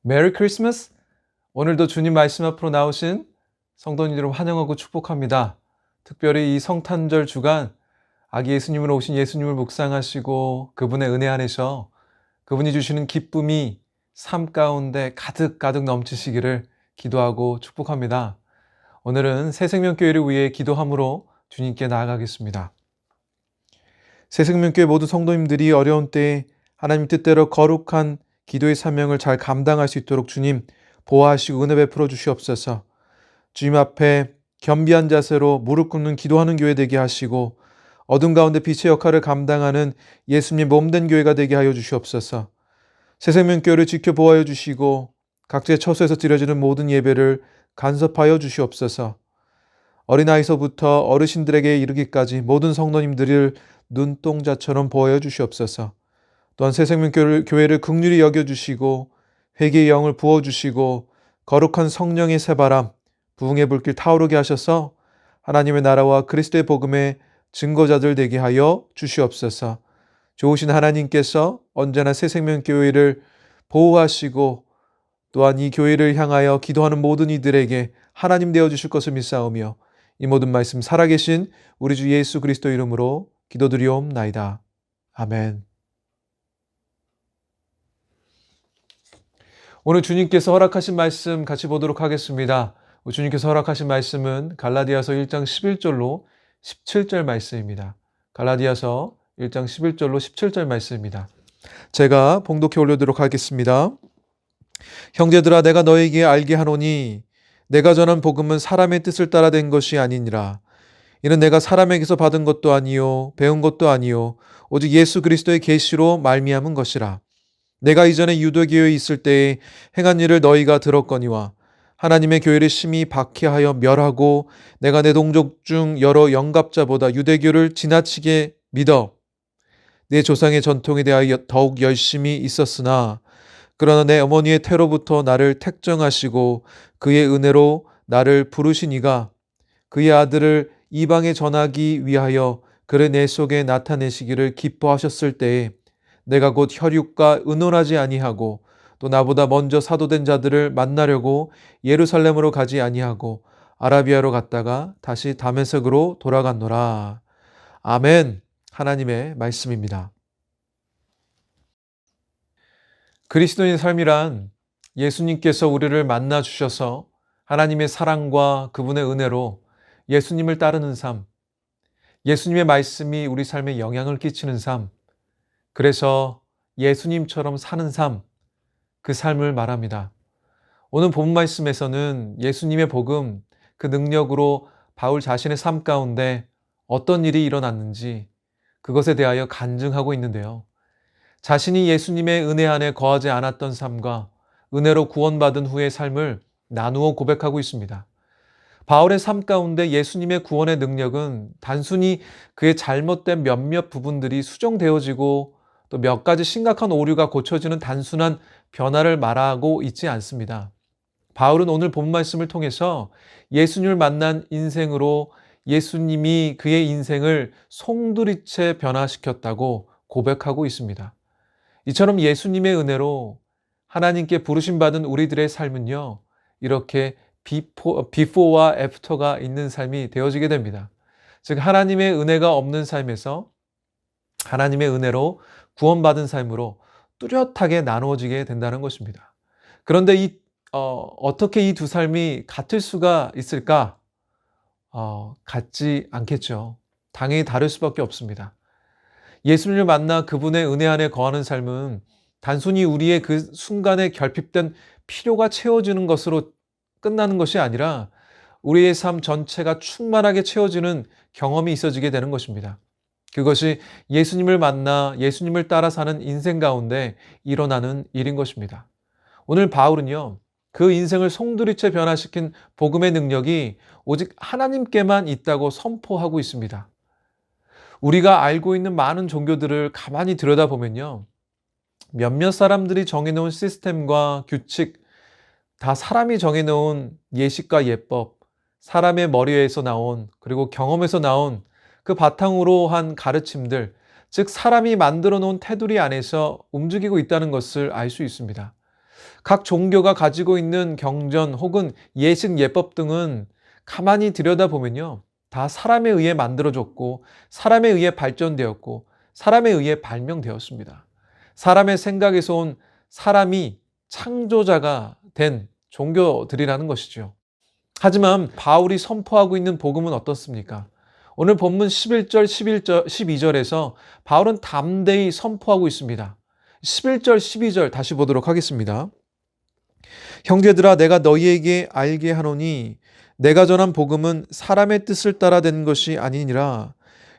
메리 크리스마스! 오늘도 주님 말씀 앞으로 나오신 성도님 여러분 환영하고 축복합니다. 특별히 이 성탄절 주간 아기 예수님으로 오신 예수님을 묵상하시고 그분의 은혜 안에서 그분이 주시는 기쁨이 삶 가운데 가득가득 넘치시기를 기도하고 축복합니다. 오늘은 새생명교회를 위해 기도함으로 주님께 나아가겠습니다. 새생명교회 모든 성도님들이 어려운 때에 하나님 뜻대로 거룩한 기도의 사명을 잘 감당할 수 있도록 주님 보호하시고 은혜 베풀어 주시옵소서. 주님 앞에 겸비한 자세로 무릎 꿇는 기도하는 교회 되게 하시고 어둠 가운데 빛의 역할을 감당하는 예수님 몸된 교회가 되게 하여 주시옵소서. 새생명교회를 지켜 보호하여 주시고 각지의 처소에서 드려지는 모든 예배를 간섭하여 주시옵소서. 어린아이서부터 어르신들에게 이르기까지 모든 성도님들을 눈동자처럼 보호하여 주시옵소서. 또한 새생명교회를 긍휼히 여겨주시고 회개의 영을 부어주시고 거룩한 성령의 새바람 부흥의 불길 타오르게 하셔서 하나님의 나라와 그리스도의 복음의 증거자들 되게 하여 주시옵소서. 좋으신 하나님께서 언제나 새생명교회를 보호하시고 또한 이 교회를 향하여 기도하는 모든 이들에게 하나님 되어주실 것을 믿사오며 이 모든 말씀 살아계신 우리 주 예수 그리스도 이름으로 기도드리옵나이다. 아멘. 오늘 주님께서 허락하신 말씀 같이 보도록 하겠습니다. 주님께서 허락하신 말씀은 갈라디아서 1장 11절로 17절 말씀입니다. 갈라디아서 1장 11절로 17절 말씀입니다. 제가 봉독해 올려드리도록 하겠습니다. 형제들아 내가 너에게 알게 하노니 내가 전한 복음은 사람의 뜻을 따라 된 것이 아니니라. 이는 내가 사람에게서 받은 것도 아니요 배운 것도 아니요 오직 예수 그리스도의 계시로 말미암은 것이라. 내가 이전에 유대교회에 있을 때에 행한 일을 너희가 들었거니와 하나님의 교회를 심히 박해하여 멸하고 내가 내 동족 중 여러 영갑자보다 유대교를 지나치게 믿어 내 조상의 전통에 대하여 더욱 열심히 있었으나 그러나 내 어머니의 태로부터 나를 택정하시고 그의 은혜로 나를 부르시니가 그의 아들을 이방에 전하기 위하여 그를 내 속에 나타내시기를 기뻐하셨을 때에 내가 곧 혈육과 의논하지 아니하고 또 나보다 먼저 사도된 자들을 만나려고 예루살렘으로 가지 아니하고 아라비아로 갔다가 다시 다메섹으로 돌아갔노라. 아멘. 하나님의 말씀입니다. 그리스도인의 삶이란 예수님께서 우리를 만나 주셔서 하나님의 사랑과 그분의 은혜로 예수님을 따르는 삶, 예수님의 말씀이 우리 삶에 영향을 끼치는 삶, 그래서 예수님처럼 사는 삶, 그 삶을 말합니다. 오늘 본 말씀에서는 예수님의 복음, 그 능력으로 바울 자신의 삶 가운데 어떤 일이 일어났는지 그것에 대하여 간증하고 있는데요. 자신이 예수님의 은혜 안에 거하지 않았던 삶과 은혜로 구원받은 후의 삶을 나누어 고백하고 있습니다. 바울의 삶 가운데 예수님의 구원의 능력은 단순히 그의 잘못된 몇몇 부분들이 수정되어지고 또 몇 가지 심각한 오류가 고쳐지는 단순한 변화를 말하고 있지 않습니다. 바울은 오늘 본 말씀을 통해서 예수님을 만난 인생으로 예수님이 그의 인생을 송두리째 변화시켰다고 고백하고 있습니다. 이처럼 예수님의 은혜로 하나님께 부르심받은 우리들의 삶은요, 이렇게 비포와 애프터가 있는 삶이 되어지게 됩니다. 즉 하나님의 은혜가 없는 삶에서 하나님의 은혜로 구원받은 삶으로 뚜렷하게 나누어지게 된다는 것입니다. 그런데 어떻게 이 두 삶이 같을 수가 있을까? 같지 않겠죠. 당연히 다를 수밖에 없습니다. 예수님을 만나 그분의 은혜 안에 거하는 삶은 단순히 우리의 그 순간에 결핍된 필요가 채워지는 것으로 끝나는 것이 아니라 우리의 삶 전체가 충만하게 채워지는 경험이 있어지게 되는 것입니다. 그것이 예수님을 만나 예수님을 따라 사는 인생 가운데 일어나는 일인 것입니다. 오늘 바울은요, 그 인생을 송두리째 변화시킨 복음의 능력이 오직 하나님께만 있다고 선포하고 있습니다. 우리가 알고 있는 많은 종교들을 가만히 들여다보면요, 몇몇 사람들이 정해놓은 시스템과 규칙, 다 사람이 정해놓은 예식과 예법, 사람의 머리에서 나온 그리고 경험에서 나온 그 바탕으로 한 가르침들, 즉 사람이 만들어 놓은 테두리 안에서 움직이고 있다는 것을 알 수 있습니다. 각 종교가 가지고 있는 경전 혹은 예식 예법 등은 가만히 들여다보면요, 다 사람에 의해 만들어졌고 사람에 의해 발전되었고 사람에 의해 발명되었습니다. 사람의 생각에서 온 사람이 창조자가 된 종교들이라는 것이죠. 하지만 바울이 선포하고 있는 복음은 어떻습니까? 오늘 본문 11절, 12절에서 바울은 담대히 선포하고 있습니다. 11절, 12절 다시 보도록 하겠습니다. 형제들아, 내가 너희에게 알게 하노니 내가 전한 복음은 사람의 뜻을 따라 된 것이 아니니라.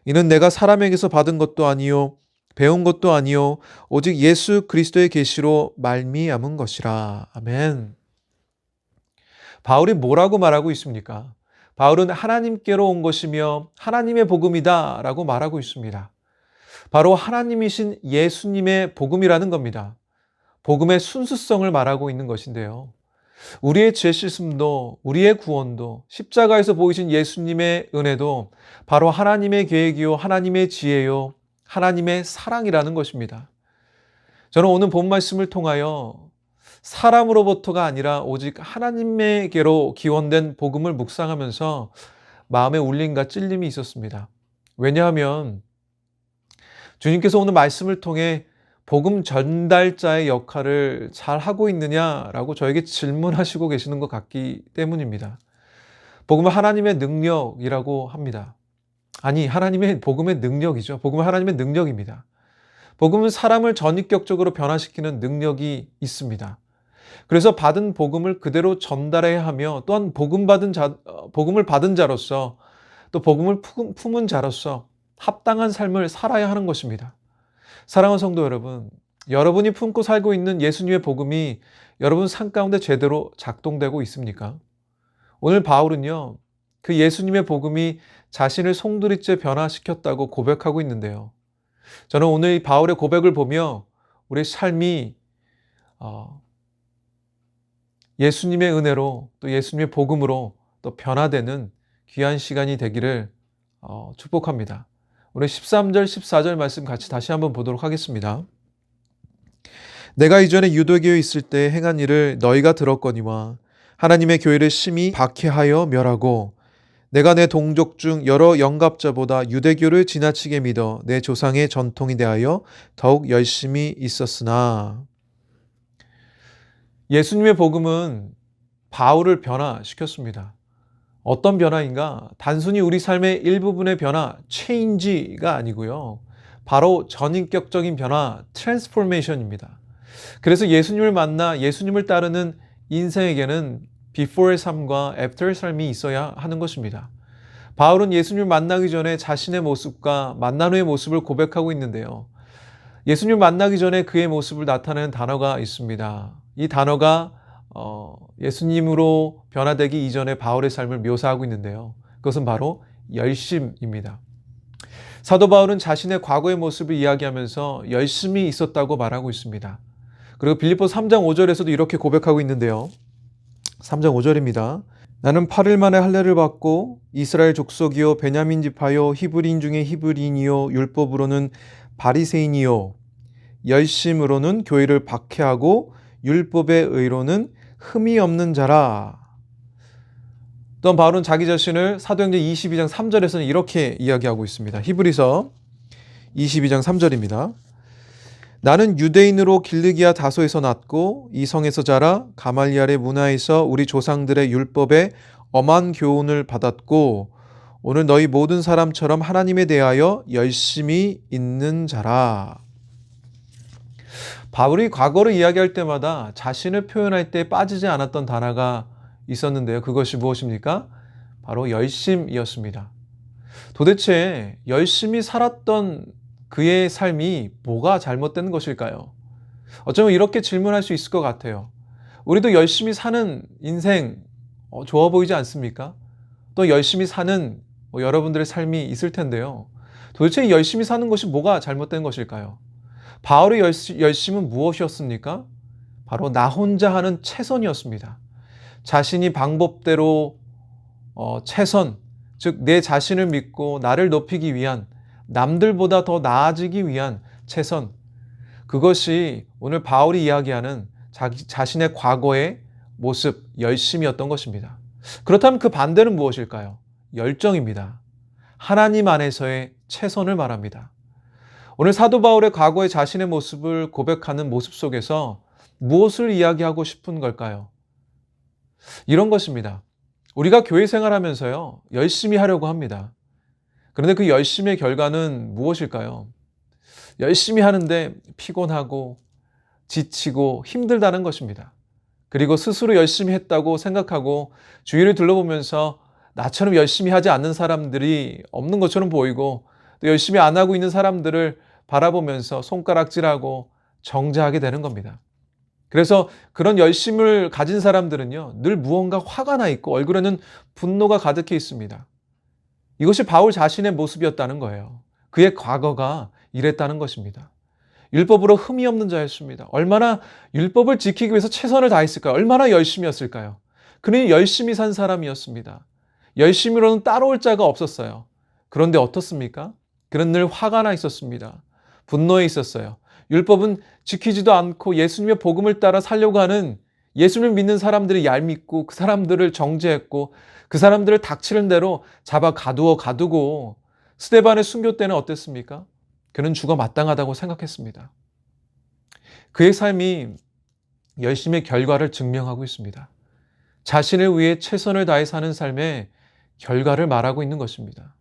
이는 내가 사람에게서 받은 것도 아니요 배운 것도 아니요 오직 예수 그리스도의 계시로 말미암은 것이라. 아멘. 바울이 뭐라고 말하고 있습니까? 바울은 하나님께로 온 것이며 하나님의 복음이다 라고 말하고 있습니다. 바로 하나님이신 예수님의 복음이라는 겁니다. 복음의 순수성을 말하고 있는 것인데요. 우리의 죄 씻음도, 우리의 구원도, 십자가에서 보이신 예수님의 은혜도 바로 하나님의 계획이요, 하나님의 지혜요, 하나님의 사랑이라는 것입니다. 저는 오늘 본 말씀을 통하여 사람으로부터가 아니라 오직 하나님에게로 기원된 복음을 묵상하면서 마음에 울림과 찔림이 있었습니다. 왜냐하면 주님께서 오늘 말씀을 통해 복음 전달자의 역할을 잘 하고 있느냐라고 저에게 질문하시고 계시는 것 같기 때문입니다. 복음은 하나님의 능력이라고 합니다. 아니, 하나님의 복음의 능력이죠. 복음은 하나님의 능력입니다. 복음은 사람을 전인격적으로 변화시키는 능력이 있습니다. 그래서 받은 복음을 그대로 전달해야 하며 또한 복음을 받은 자로서 또 복음을 품은 자로서 합당한 삶을 살아야 하는 것입니다. 사랑하는 성도 여러분, 여러분이 품고 살고 있는 예수님의 복음이 여러분 삶 가운데 제대로 작동되고 있습니까? 오늘 바울은요, 그 예수님의 복음이 자신을 송두리째 변화시켰다고 고백하고 있는데요. 저는 오늘 이 바울의 고백을 보며 우리의 삶이 예수님의 은혜로 또 예수님의 복음으로 또 변화되는 귀한 시간이 되기를 축복합니다. 우리 13절, 14절 말씀 같이 다시 한번 보도록 하겠습니다. 내가 이전에 유대교에 있을 때 행한 일을 너희가 들었거니와 하나님의 교회를 심히 박해하여 멸하고 내가 내 동족 중 여러 영갑자보다 유대교를 지나치게 믿어 내 조상의 전통에 대하여 더욱 열심히 있었으나. 예수님의 복음은 바울을 변화시켰습니다. 어떤 변화인가? 단순히 우리 삶의 일부분의 변화, 체인지가 아니고요. 바로 전인격적인 변화, 트랜스포메이션입니다. 그래서 예수님을 만나 예수님을 따르는 인생에게는 before의 삶과 after의 삶이 있어야 하는 것입니다. 바울은 예수님을 만나기 전에 자신의 모습과 만난 후의 모습을 고백하고 있는데요. 예수님을 만나기 전에 그의 모습을 나타내는 단어가 있습니다. 이 단어가 예수님으로 변화되기 이전의 바울의 삶을 묘사하고 있는데요. 그것은 바로 열심입니다. 사도 바울은 자신의 과거의 모습을 이야기하면서 열심히 있었다고 말하고 있습니다. 그리고 빌립보 3장 5절에서도 이렇게 고백하고 있는데요. 3장 5절입니다. 나는 8일 만에 할례를 받고 이스라엘 족속이요 베냐민 지파요 히브리인 중에 히브리인이요 율법으로는 바리새인이요 열심으로는 교회를 박해하고 율법의 의로는 흠이 없는 자라. 또한 바울은 자기 자신을 사도행전 22장 3절에서는 이렇게 이야기하고 있습니다. 히브리서 22장 3절입니다. 나는 유대인으로 길르기아 다소에서 났고 이 성에서 자라 가말리알의 문화에서 우리 조상들의 율법에 엄한 교훈을 받았고 오늘 너희 모든 사람처럼 하나님에 대하여 열심히 있는 자라. 바울이 과거를 이야기할 때마다 자신을 표현할 때 빠지지 않았던 단어가 있었는데요. 그것이 무엇입니까? 바로 열심이었습니다. 도대체 열심히 살았던 그의 삶이 뭐가 잘못된 것일까요? 어쩌면 이렇게 질문할 수 있을 것 같아요. 우리도 열심히 사는 인생 좋아 보이지 않습니까? 또 열심히 사는 여러분들의 삶이 있을 텐데요. 도대체 열심히 사는 것이 뭐가 잘못된 것일까요? 바울의 열심은 무엇이었습니까? 바로 나 혼자 하는 최선이었습니다. 자신이 방법대로 최선, 즉 내 자신을 믿고 나를 높이기 위한, 남들보다 더 나아지기 위한 최선, 그것이 오늘 바울이 이야기하는 자신의 과거의 모습, 열심이었던 것입니다. 그렇다면 그 반대는 무엇일까요? 열정입니다. 하나님 안에서의 최선을 말합니다. 오늘 사도 바울의 과거의 자신의 모습을 고백하는 모습 속에서 무엇을 이야기하고 싶은 걸까요? 이런 것입니다. 우리가 교회 생활하면서요, 열심히 하려고 합니다. 그런데 그 열심의 결과는 무엇일까요? 열심히 하는데 피곤하고 지치고 힘들다는 것입니다. 그리고 스스로 열심히 했다고 생각하고 주위를 둘러보면서 나처럼 열심히 하지 않는 사람들이 없는 것처럼 보이고 또 열심히 안 하고 있는 사람들을 바라보면서 손가락질하고 정죄하게 되는 겁니다. 그래서 그런 열심을 가진 사람들은요, 늘 무언가 화가 나 있고 얼굴에는 분노가 가득해 있습니다. 이것이 바울 자신의 모습이었다는 거예요. 그의 과거가 이랬다는 것입니다. 율법으로 흠이 없는 자였습니다. 얼마나 율법을 지키기 위해서 최선을 다했을까요? 얼마나 열심히 했을까요? 그는 열심히 산 사람이었습니다. 열심히로는 따라올 자가 없었어요. 그런데 어떻습니까? 그는 늘 화가 나 있었습니다. 분노에 있었어요. 율법은 지키지도 않고 예수님의 복음을 따라 살려고 하는 예수님을 믿는 사람들이 얄밉고 그 사람들을 정죄했고 그 사람들을 닥치는 대로 잡아 가두고 스데반의 순교 때는 어땠습니까? 그는 죽어 마땅하다고 생각했습니다. 그의 삶이 열심의 결과를 증명하고 있습니다. 자신을 위해 최선을 다해 사는 삶의 결과를 말하고 있는 것입니다.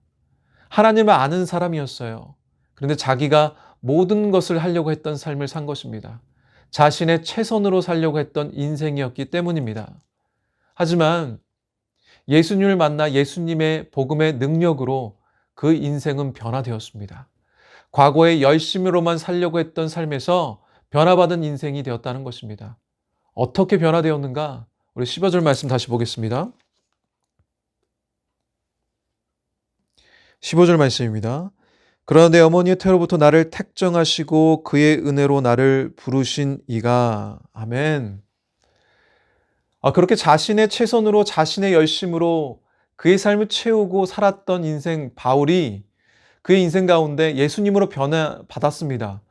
하나님을 아는 사람이었어요. 그런데 자기가 모든 것을 하려고 했던 삶을 산 것입니다. 자신의 최선으로 살려고 했던 인생이었기 때문입니다. 하지만 예수님을 만나 예수님의 복음의 능력으로 그 인생은 변화되었습니다. 과거의 열심으로만 살려고 했던 삶에서 변화받은 인생이 되었다는 것입니다. 어떻게 변화되었는가? 우리 15절 말씀 다시 보겠습니다. 15절 말씀입니다. 그러나 내 어머니의 태로부터 나를 택정하시고 그의 은혜로 나를 부르신 이가. 아멘. 그렇게 자신의 최선으로 자신의 열심으로 그의 삶을 채우고 살았던 인생 바울이 그의 인생 가운데 예수님으로 변화받았습니다.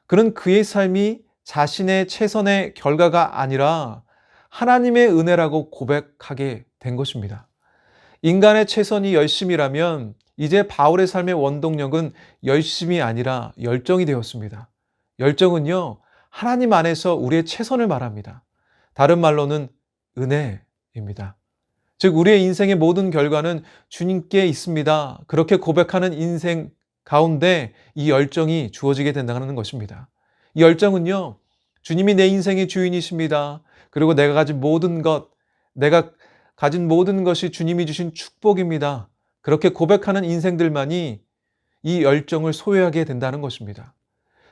그는 그의 삶이 자신의 최선의 결과가 아니라 하나님의 은혜라고 고백하게 된 것입니다. 인간의 최선이 열심이라면 이제 바울의 삶의 원동력은 열심이 아니라 열정이 되었습니다. 열정은요, 하나님 안에서 우리의 최선을 말합니다. 다른 말로는 은혜입니다. 즉 우리의 인생의 모든 결과는 주님께 있습니다. 그렇게 고백하는 인생 가운데 이 열정이 주어지게 된다는 것입니다. 이 열정은요, 주님이 내 인생의 주인이십니다. 그리고 내가 가진 모든 것이 주님이 주신 축복입니다. 그렇게 고백하는 인생들만이 이 열정을 소유하게 된다는 것입니다.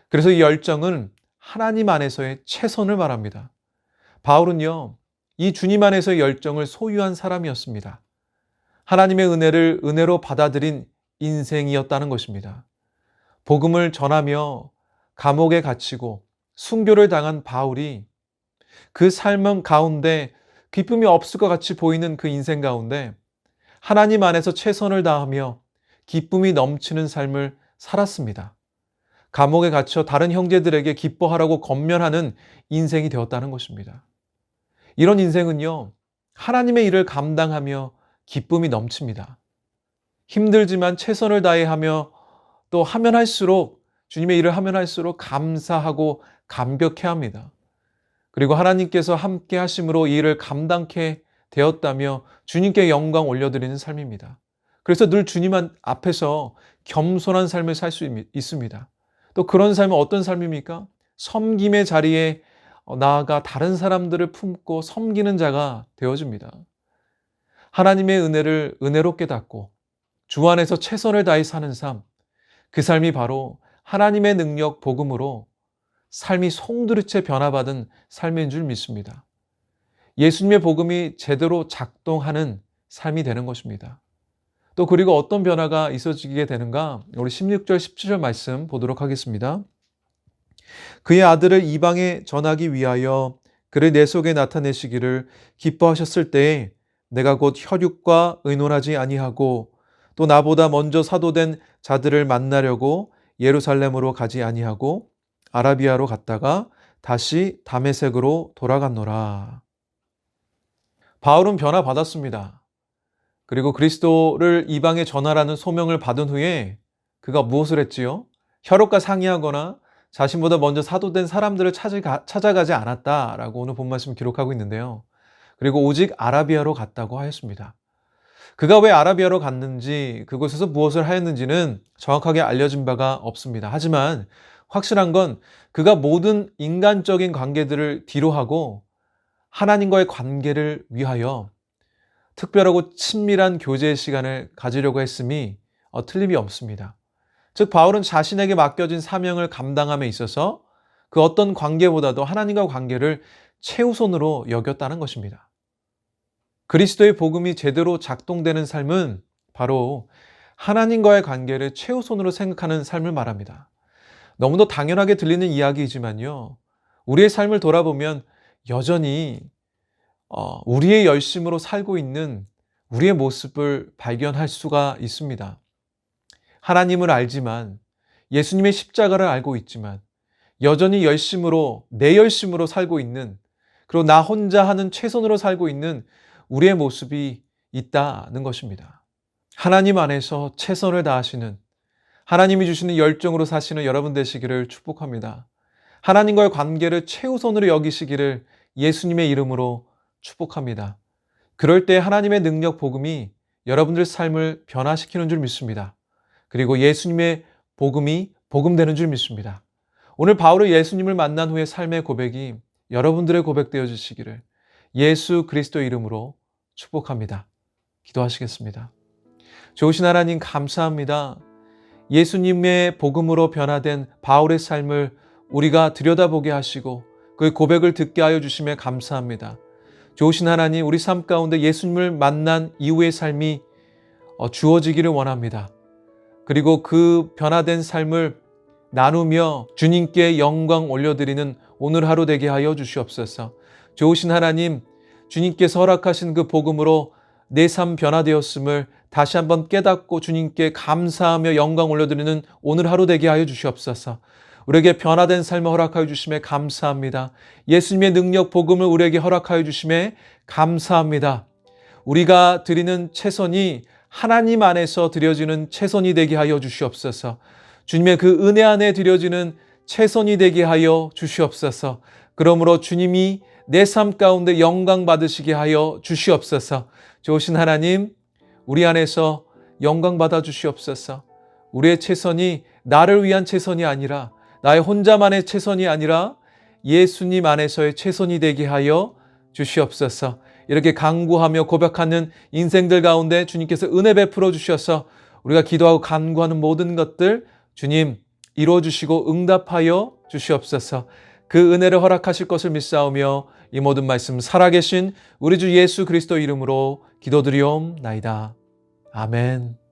그래서 이 열정은 하나님 안에서의 최선을 말합니다. 바울은요, 이 주님 안에서의 열정을 소유한 사람이었습니다. 하나님의 은혜를 은혜로 받아들인 인생이었다는 것입니다. 복음을 전하며 감옥에 갇히고 순교를 당한 바울이 그 삶 가운데 기쁨이 없을 것 같이 보이는 그 인생 가운데 하나님 안에서 최선을 다하며 기쁨이 넘치는 삶을 살았습니다. 감옥에 갇혀 다른 형제들에게 기뻐하라고 권면하는 인생이 되었다는 것입니다. 이런 인생은요, 하나님의 일을 감당하며 기쁨이 넘칩니다. 힘들지만 최선을 다해 하며 또 하면 할수록 주님의 일을 하면 할수록 감사하고 감격해 합니다. 그리고 하나님께서 함께 하심으로 이 일을 감당케 되었다며 주님께 영광 올려드리는 삶입니다. 그래서 늘 주님 앞에서 겸손한 삶을 살 수 있습니다. 또 그런 삶은 어떤 삶입니까? 섬김의 자리에 나아가 다른 사람들을 품고 섬기는 자가 되어집니다. 하나님의 은혜를 은혜로 깨닫고 주 안에서 최선을 다해 사는 삶, 그 삶이 바로 하나님의 능력 복음으로 삶이 송두리째 변화받은 삶인 줄 믿습니다. 예수님의 복음이 제대로 작동하는 삶이 되는 것입니다. 또 그리고 어떤 변화가 있어지게 되는가? 우리 16절, 17절 말씀 보도록 하겠습니다. 그의 아들을 이방에 전하기 위하여 그를 내 속에 나타내시기를 기뻐하셨을 때에 내가 곧 혈육과 의논하지 아니하고 또 나보다 먼저 사도된 자들을 만나려고 예루살렘으로 가지 아니하고 아라비아로 갔다가 다시 다메섹으로 돌아갔노라. 바울은 변화받았습니다. 그리고 그리스도를 이방에 전하라는 소명을 받은 후에 그가 무엇을 했지요? 혈육과 상의하거나 자신보다 먼저 사도된 사람들을 찾아가지 않았다라고 오늘 본 말씀 기록하고 있는데요. 그리고 오직 아라비아로 갔다고 하였습니다. 그가 왜 아라비아로 갔는지, 그곳에서 무엇을 하였는지는 정확하게 알려진 바가 없습니다. 하지만 확실한 건 그가 모든 인간적인 관계들을 뒤로하고 하나님과의 관계를 위하여 특별하고 친밀한 교제의 시간을 가지려고 했음이 틀림이 없습니다. 즉 바울은 자신에게 맡겨진 사명을 감당함에 있어서 그 어떤 관계보다도 하나님과 관계를 최우선으로 여겼다는 것입니다. 그리스도의 복음이 제대로 작동되는 삶은 바로 하나님과의 관계를 최우선으로 생각하는 삶을 말합니다. 너무도 당연하게 들리는 이야기이지만요. 우리의 삶을 돌아보면 여전히 우리의 열심으로 살고 있는 우리의 모습을 발견할 수가 있습니다. 하나님을 알지만, 예수님의 십자가를 알고 있지만 여전히 열심으로, 내 열심으로 살고 있는, 그리고 나 혼자 하는 최선으로 살고 있는 우리의 모습이 있다는 것입니다. 하나님 안에서 최선을 다하시는, 하나님이 주시는 열정으로 사시는 여러분 되시기를 축복합니다. 하나님과의 관계를 최우선으로 여기시기를 예수님의 이름으로 축복합니다. 그럴 때 하나님의 능력 복음이 여러분들 삶을 변화시키는 줄 믿습니다. 그리고 예수님의 복음이 복음되는 줄 믿습니다. 오늘 바울의 예수님을 만난 후의 삶의 고백이 여러분들의 고백되어 주시기를 예수 그리스도 이름으로 축복합니다. 기도하시겠습니다. 좋으신 하나님 감사합니다. 예수님의 복음으로 변화된 바울의 삶을 우리가 들여다보게 하시고 그 고백을 듣게 하여 주심에 감사합니다. 좋으신 하나님, 우리 삶 가운데 예수님을 만난 이후의 삶이 주어지기를 원합니다. 그리고 그 변화된 삶을 나누며 주님께 영광 올려드리는 오늘 하루 되게 하여 주시옵소서. 좋으신 하나님, 주님께서 허락하신 그 복음으로 내 삶 변화되었음을 다시 한번 깨닫고 주님께 감사하며 영광 올려드리는 오늘 하루 되게 하여 주시옵소서. 우리에게 변화된 삶을 허락하여 주심에 감사합니다. 예수님의 능력 복음을 우리에게 허락하여 주심에 감사합니다. 우리가 드리는 최선이 하나님 안에서 드려지는 최선이 되게 하여 주시옵소서. 주님의 그 은혜 안에 드려지는 최선이 되게 하여 주시옵소서. 그러므로 주님이 내 삶 가운데 영광 받으시게 하여 주시옵소서. 좋으신 하나님, 우리 안에서 영광 받아 주시옵소서. 우리의 최선이 나를 위한 최선이 아니라, 나의 혼자만의 최선이 아니라 예수님 안에서의 최선이 되게 하여 주시옵소서. 이렇게 간구하며 고백하는 인생들 가운데 주님께서 은혜 베풀어 주셔서 우리가 기도하고 간구하는 모든 것들 주님 이루어 주시고 응답하여 주시옵소서. 그 은혜를 허락하실 것을 믿사오며 이 모든 말씀 살아계신 우리 주 예수 그리스도 이름으로 기도드리옵나이다. 아멘.